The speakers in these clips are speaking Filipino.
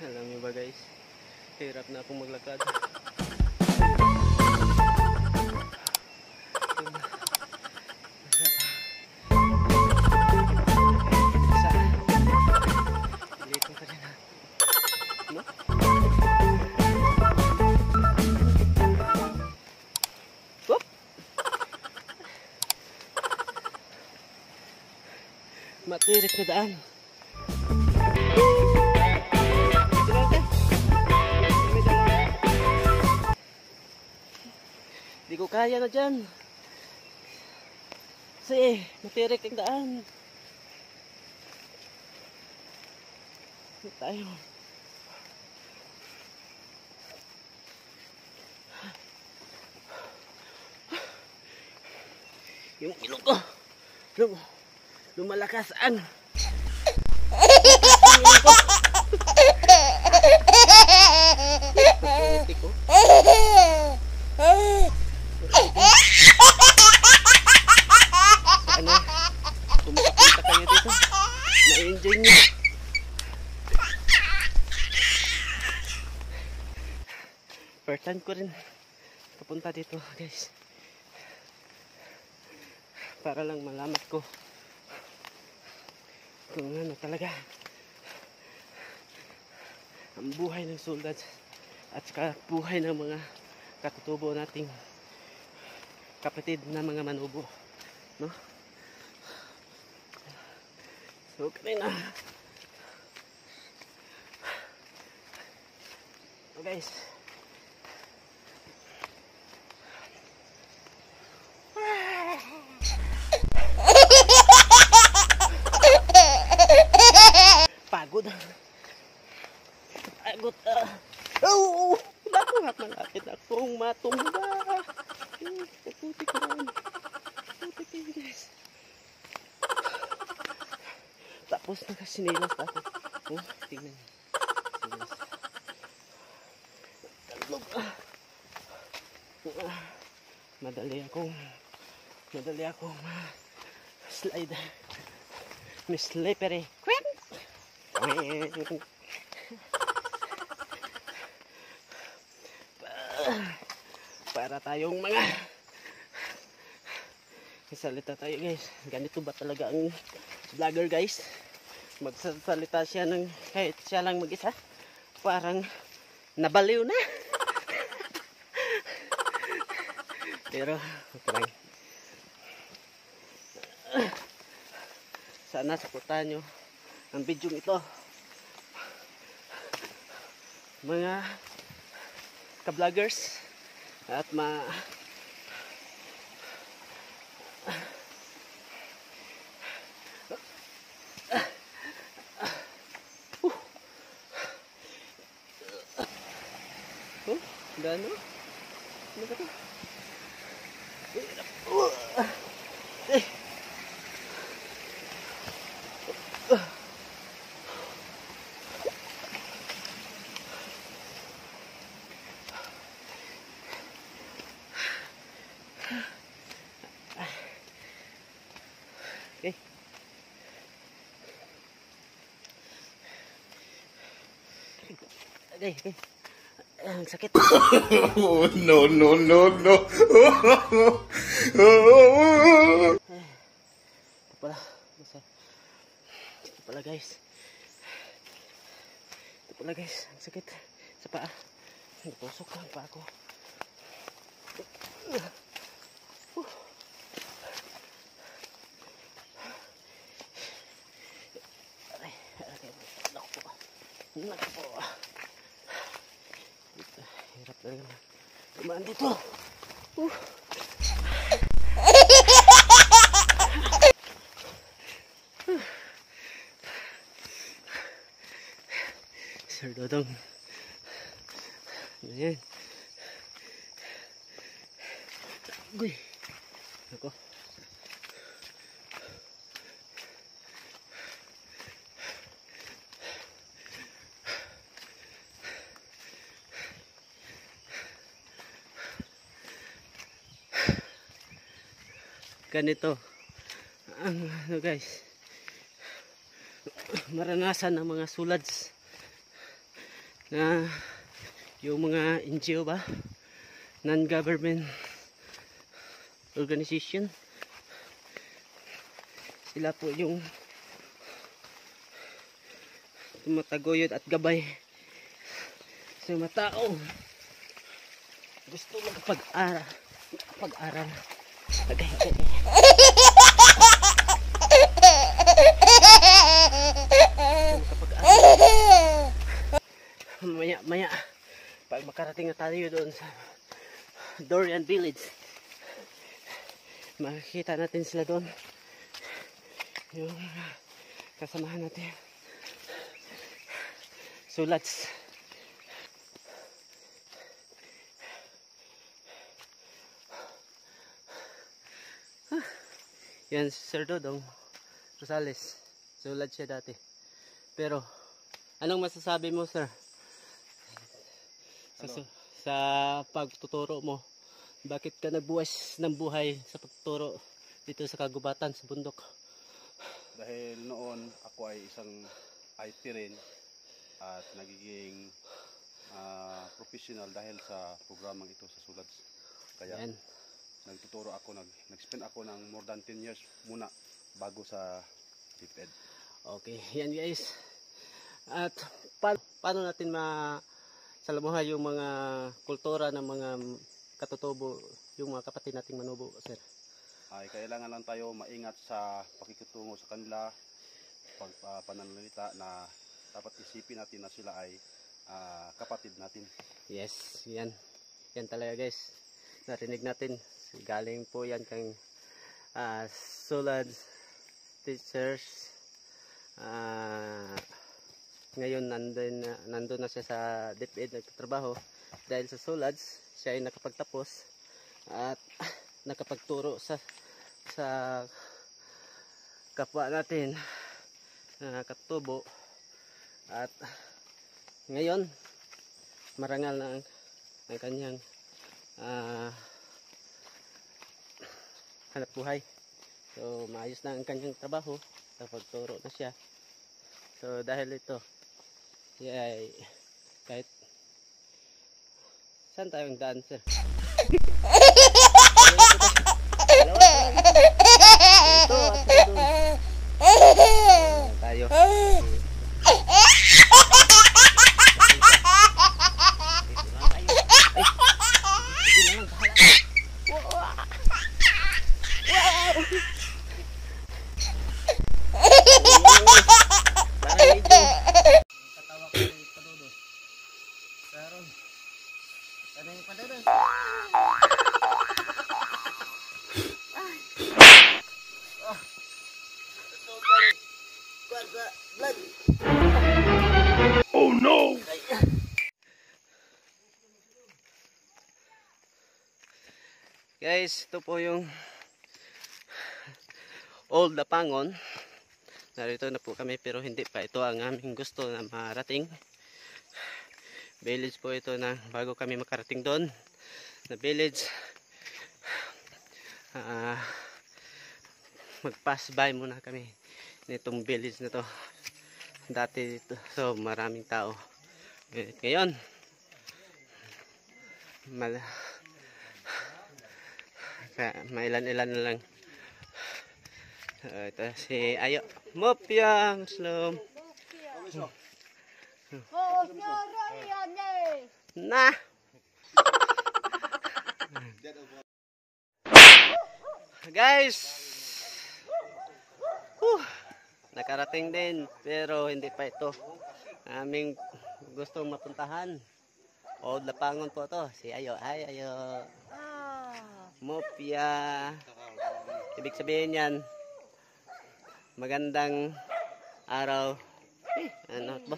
Alam niyo ba guys, hirap na akong maglakad. Matirik na daan. Di ko kaya na dyan. Kasi matirik ang daan. Tayo. Yung ilong ko. Lumalakas ang sana pumunta kayo dito, na-enjoy nyo. First time ko rin papunta dito guys, para lang malaman ko kung ano talaga ang buhay ng sulad at saka buhay ng mga katutubo nating kapatid na mga manubo, no? So kanina so guys, pagod. Oh, malapit akong matumba. Putik ko rin. Putik ko guys. Tapos nakasinilas ako. Oh, tingnan niyo. Sinilas. Talog. Madali akong slide. Miss slippery. Quit! Para tayong mga salita tayo guys. Ganito ba talaga ang vlogger guys? Magsasalita siya ng kahit siya lang mag-isa, parang nabaliw na. Pero okay, sana suportahan nyo ang video ito, mga ka-vloggers, at gano? Ano ba ito? Okay. Okay. Ang sakit. Oh, no. Ito pala guys. Ang sakit sa paa. Napusok ang paa ko. Naku po. Hirap talaga dumaan dito. Sir Dodong. Ayan. Uy. Ako. Ganito ang guys, maranasan ng mga sulads na yung mga NGO ba, non-government organization, sila po yung tumataguyod at gabay sa mga tao gusto pag-aral. Maya pag makarating na tayo doon sa Dorian Village, makikita natin sila doon, yung kasamahan natin sulats. Yan si Sir Dodong Rosales, sulat siya dati. Pero anong masasabi mo, sir, sa pagtuturo mo? Bakit ka nagbuwis ng buhay sa pagtuturo dito sa kagubatan, sa bundok? Dahil noon ako ay isang IT rin at nagiging professional dahil sa programang ito sa SULADS. Kaya yan, nagtuturo ako, nag-spend ako ng more than 10 years muna bago sa DepEd. Okay, yan guys. At paano natin masalamuhan yung mga kultura ng mga katutubo, yung mga kapatid nating Manobo, sir? Ay kailangan lang tayo maingat sa pakikitungo sa kanila, pananalita na dapat isipin natin na sila ay kapatid natin. Yes, yan. Yan talaga guys. Narinig natin. Galing po yan kang SULADS teachers. Ngayon nandun na siya sa DepEd nagtatrabaho. Dahil sa SULADS, siya ay nakapagtapos at nakapagturo sa kapwa natin na katubo. At ngayon marangal na ang kanyang hanap buhay. So maayos na ang kanyang trabaho, nakapagturo na siya. So dahil ito ay kahit saan tayong daan, sir? Ito at doon tayo. Oh no! Guys, ito po yung Old Lapangon. Narito na po kami pero hindi pa ito ang aming gusto na marating. Village po ito na bago kami makarating doon na village. Mag-pass by muna kami nitong village na to. Dati dito, so maraming tao. Ngayon mailan-ilan na lang. Ito si Ayo Mopia Muslim na guys, nakarating din pero hindi pa ito aming gustong mapuntahan. Old Lapangon po to, si Ayo. Ay Ayo Mopia, ibig sabihin yan magandang araw. Ano ba?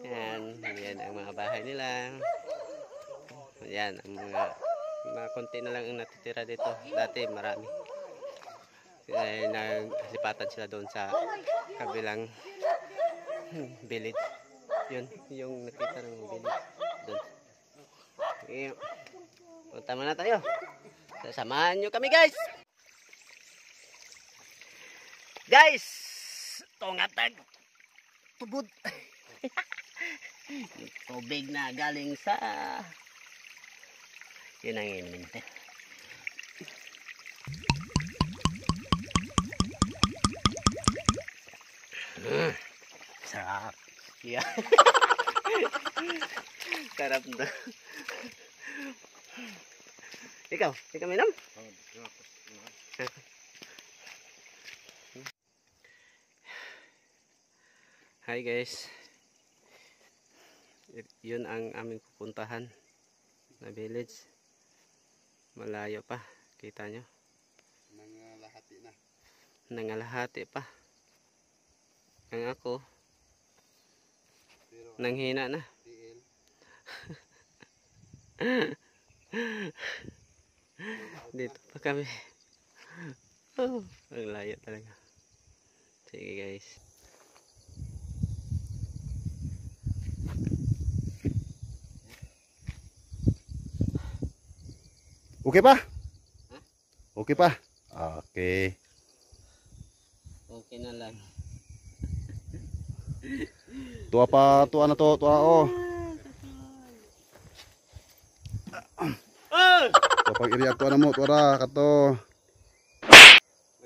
Yan ang mga bahay nila. Yan ang mga konti na lang ang natitira dito. Dati marami. Naglipatan sila doon sa kabilang village. Yun, yung nakita ng village doon. Punta muna tayo. Sasamahan nyo kami guys. Guys, tungatag. tubod. Tubig na galing sa yun ang inumin natin. Sarap. Yeah. Sarap na. Ikaw minum? Hi guys. Yun ang aming pupuntahan na village. Malayo pa, kita nyo. Nangalahati na. Nangalahati pa. Ang ako Pero nanghina na. TL. Dito pa kami. Oh, ang layo talaga. Sige guys. Okay pa? Ha? Okay pa? Okay. Okay na lang. Tuwa pa, tuwa na to, tuwa oh. Tuwa pag iriya, tuwa na mo, tuwa ra, kato.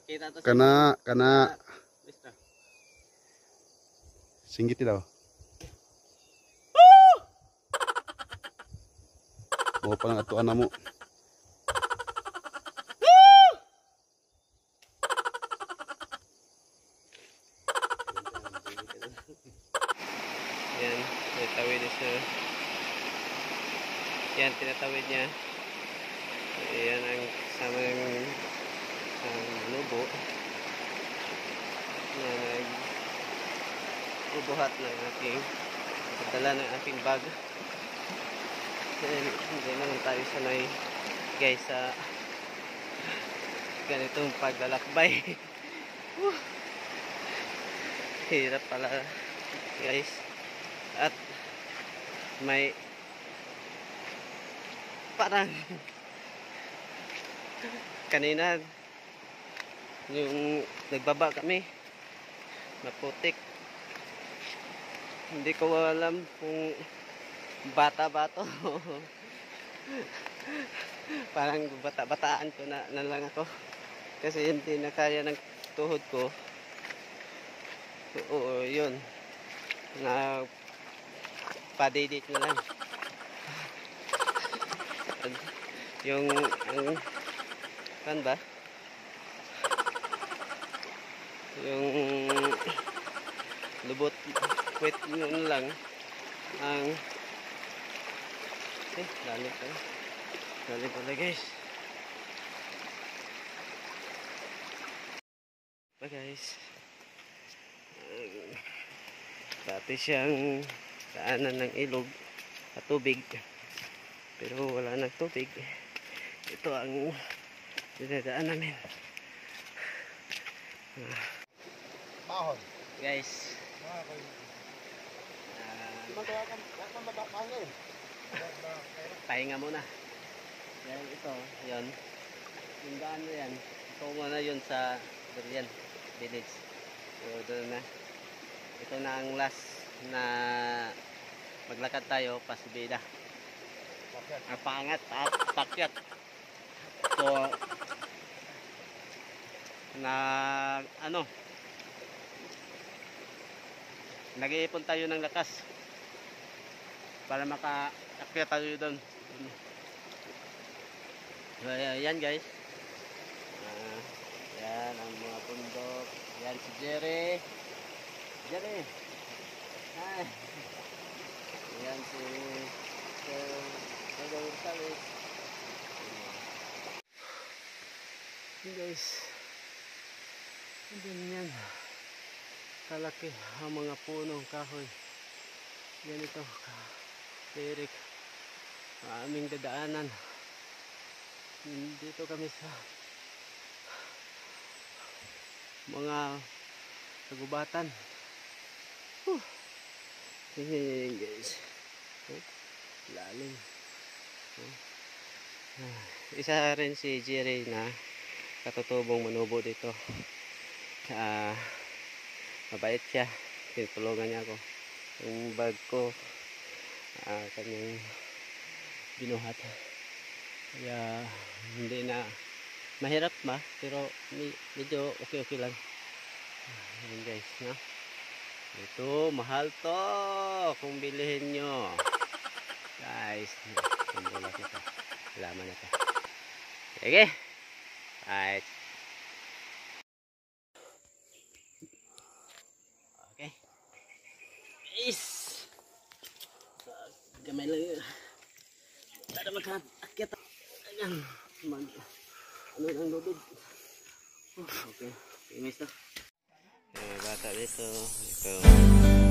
Makita to Kana. Basta. Singgit daw. Mo pa ng atuan na mo. Yan, tinatawid siya. Yan, tinatawid niya. Yan ang kasama ng lubo na nagbubuhat ng aking pagdala ng aking bag. Hindi naman tayo sanay guys sa ganitong paglalakbay. Hirap pala guys. At may parang kanina yung nagbaba kami maputik, hindi ko alam kung bata to. Parang bata-bataan ko na lang ako kasi hindi na kaya ng tuhod ko. Oo, yun na padidit na lang yung kan ba yung lubot wet yun lang ang lalim pala guys. Guys, dati siyang daanan ng ilog at tubig pero wala nang tubig. Ito ang dinadaan namin. Mahon. Guys, pahinga muna. Dahil ito, yun, yung daan na yan, tungo na yun sa Durian Village. So doon na, ito na ang last na maglakad tayo pa Subida. Ang pangat at pakyat. So na ano, nag-iipon tayo ng lakas para makaakyat tayo doon. So, yan guys. Yan ang mga bundok. Yan si Jerry. Hi. Yan si Sir Gonzales. Yan guys. Yan yan. Kalaki ang mga punong kahoy. Ganito ka-tirik aming dadaanan. Dito kami sa mga kagubatan. Yan guys. Lalim. Isa rin si Jerry na katutubong manubo dito. Mabait siya. tinutulungan niya ako. Yung bag ko, kanyang binuhat. Kaya hindi na mahirap pero medyo okay lang. Ayan guys, no? Ito, mahal to kung bilihin nyo. Guys, pambulat ito. Laman na ito. Sige. Right. Okay. Is. Gamay lang yun. Wala na mag-akit. Ayan. Ano ang lubid. Okay. Imis to. Bata dito. Ito.